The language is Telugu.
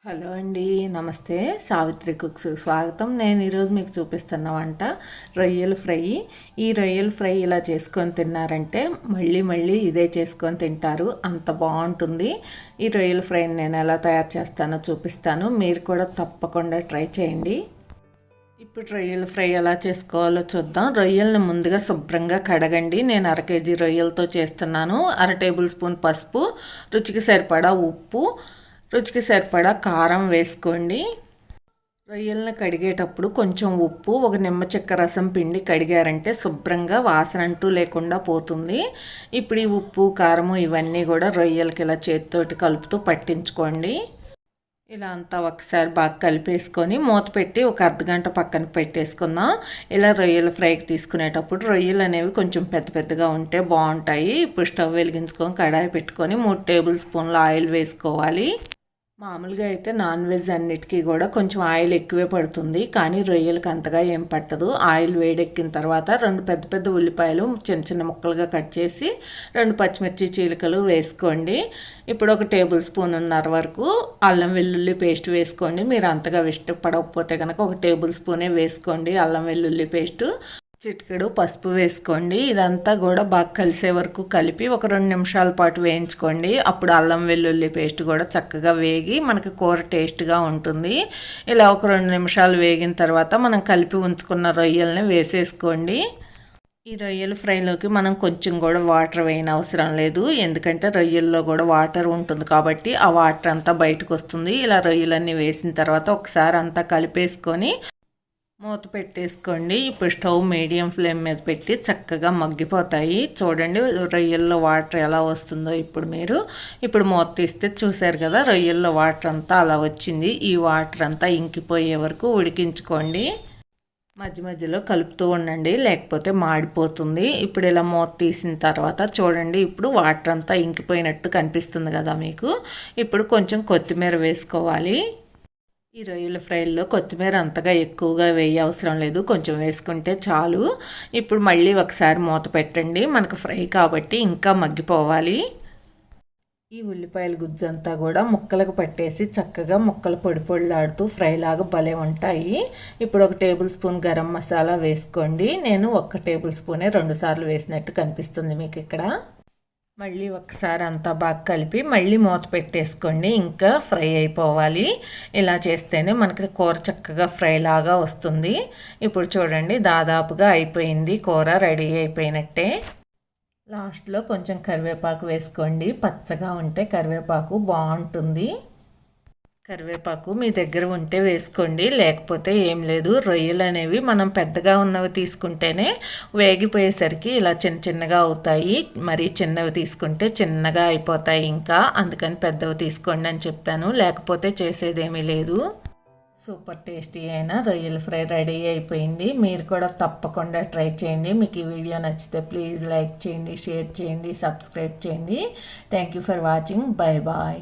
హలో అండి, నమస్తే. సావిత్రి కుక్స్ స్వాగతం. నేను ఈరోజు మీకు చూపిస్తున్న వంట రొయ్యల ఫ్రై. ఈ రొయ్యల ఫ్రై ఇలా చేసుకొని తిన్నారంటే మళ్ళీ మళ్ళీ ఇదే చేసుకొని తింటారు, అంత బాగుంటుంది. ఈ రొయ్యల ఫ్రైని నేను ఎలా తయారు చేస్తానో చూపిస్తాను, మీరు కూడా తప్పకుండా ట్రై చేయండి. ఇప్పుడు రొయ్యల ఫ్రై ఎలా చేసుకోవాలో చూద్దాం. రొయ్యలను ముందుగా శుభ్రంగా కడగండి. నేను 1/2 కేజీ రొయ్యలతో చేస్తున్నాను. 1/2 టేబుల్ స్పూన్ పసుపు, రుచికి సరిపడా ఉప్పు, రుచికి సరిపడా కారం వేసుకోండి. రొయ్యలను కడిగేటప్పుడు కొంచెం ఉప్పు, ఒక నిమ్మ చెక్క రసం పిండి కడిగారంటే శుభ్రంగా వాసన అంటూ లేకుండా పోతుంది. ఇప్పుడు ఈ ఉప్పు కారము ఇవన్నీ కూడా రొయ్యలకి ఇలా చేతితోటి కలుపుతూ పట్టించుకోండి. ఇలా అంతా ఒకసారి బాగా కలిపేసుకొని మూత పెట్టి ఒక అర్ధగంట పక్కన పెట్టేసుకుందాం. ఇలా రొయ్యల ఫ్రైకి తీసుకునేటప్పుడు రొయ్యలు అనేవి కొంచెం పెద్ద పెద్దగా ఉంటే బాగుంటాయి. ఇప్పుడు స్టవ్ వెలిగించుకొని కడాయి పెట్టుకొని 3 టేబుల్ స్పూన్ల ఆయిల్ వేసుకోవాలి. మామూలుగా అయితే నాన్ వెజ్ అన్నిటికీ కూడా కొంచెం ఆయిల్ ఎక్కువే పడుతుంది, కానీ రొయ్యలకు అంతగా ఏం పట్టదు. ఆయిల్ వేడెక్కిన తర్వాత 2 పెద్ద పెద్ద ఉల్లిపాయలు చిన్న చిన్న ముక్కలుగా కట్ చేసి 2 పచ్చిమిర్చి చీలికలు వేసుకోండి. ఇప్పుడు 1 టేబుల్ స్పూన్నర వరకు అల్లం వెల్లుల్లి పేస్ట్ వేసుకోండి. మీరు అంతగా ఇష్టపడకపోతే కనుక 1 టేబుల్ స్పూనే వేసుకోండి అల్లం వెల్లుల్లి పేస్టు. చిటికెడు పసుపు వేసుకోండి. ఇదంతా కూడా బాగా కలిసే వరకు కలిపి ఒక 2 నిమిషాల పాటు వేయించుకోండి. అప్పుడు అల్లం వెల్లుల్లి పేస్ట్ కూడా చక్కగా వేగి మనకి కూర టేస్ట్గా ఉంటుంది. ఇలా ఒక 2 నిమిషాలు వేగిన తర్వాత మనం కలిపి ఉంచుకున్న రొయ్యల్ని వేసేసుకోండి. ఈ రొయ్యల ఫ్రైలోకి మనం కొంచెం కూడా వాటర్ వేయని అవసరం లేదు, ఎందుకంటే రొయ్యల్లో కూడా వాటర్ ఉంటుంది కాబట్టి ఆ వాటర్ అంతా బయటకు వస్తుంది. ఇలా రొయ్యలన్నీ వేసిన తర్వాత ఒకసారి అంతా కలిపేసుకొని మూత పెట్టేసుకోండి. ఇప్పుడు స్టవ్ మీడియం ఫ్లేమ్ మీద పెట్టి చక్కగా మగ్గిపోతాయి. చూడండి రొయ్యల్లో వాటర్ ఎలా వస్తుందో. ఇప్పుడు మూత తీస్తే చూసారు కదా, రొయ్యల్లో వాటర్ అంతా అలా వచ్చింది. ఈ వాటర్ అంతా ఇంకిపోయే వరకు ఉడికించుకోండి. మధ్య మధ్యలో కలుపుతూ ఉండండి, లేకపోతే మాడిపోతుంది. ఇప్పుడు ఇలా మూత తీసిన తర్వాత చూడండి, ఇప్పుడు వాటర్ అంతా ఇంకిపోయినట్టు కనిపిస్తుంది కదా మీకు. ఇప్పుడు కొంచెం కొత్తిమీర వేసుకోవాలి. ఈ రొయ్యల ఫ్రైల్లో కొత్తిమీర అంతగా ఎక్కువగా వేయ అవసరం లేదు, కొంచెం వేసుకుంటే చాలు. ఇప్పుడు మళ్ళీ ఒకసారి మూత పెట్టండి, మనకు ఫ్రై కాబట్టి ఇంకా మగ్గిపోవాలి. ఈ ఉల్లిపాయల గుజ్జంతా కూడా ముక్కలకు పట్టేసి చక్కగా ముక్కలు పొడి పొడిలాడుతూ ఫ్రైలాగా భలే ఉంటాయి. ఇప్పుడు 1 టేబుల్ స్పూన్ గరం మసాలా వేసుకోండి. నేను 1 టేబుల్ స్పూనే 2 సార్లు వేసినట్టు కనిపిస్తుంది మీకు ఇక్కడ. మళ్ళీ ఒకసారి అంతా బాగా కలిపి మళ్ళీ మూత పెట్టేసుకోండి, ఇంకా ఫ్రై అయిపోవాలి. ఇలా చేస్తేనే మనకి కూర చక్కగా ఫ్రై లాగా వస్తుంది. ఇప్పుడు చూడండి దాదాపుగా అయిపోయింది, కూర రెడీ అయిపోయినట్టే. లాస్ట్లో కొంచెం కరివేపాకు వేసుకోండి, పచ్చగా ఉంటే కరివేపాకు బాగుంటుంది. కరివేపాకు మీ దగ్గర ఉంటే వేసుకోండి, లేకపోతే ఏం లేదు. రొయ్యలు అనేవి మనం పెద్దగా ఉన్నవి తీసుకుంటేనే వేగిపోయేసరికి ఇలా చిన్న చిన్నగా అవుతాయి, మరి చిన్నవి తీసుకుంటే చిన్నగా అయిపోతాయి. ఇంకా అందుకని పెద్దవి తీసుకోండి అని చెప్పాను, లేకపోతే చేసేదేమీ లేదు. సూపర్ టేస్టీ అయిన రొయ్యల ఫ్రై రెడీ అయిపోయింది. మీరు కూడా తప్పకుండా ట్రై చేయండి. మీకు ఈ వీడియో నచ్చితే ప్లీజ్ లైక్ చేయండి, షేర్ చేయండి, సబ్స్క్రైబ్ చేయండి. Thank you for watching. Bye bye.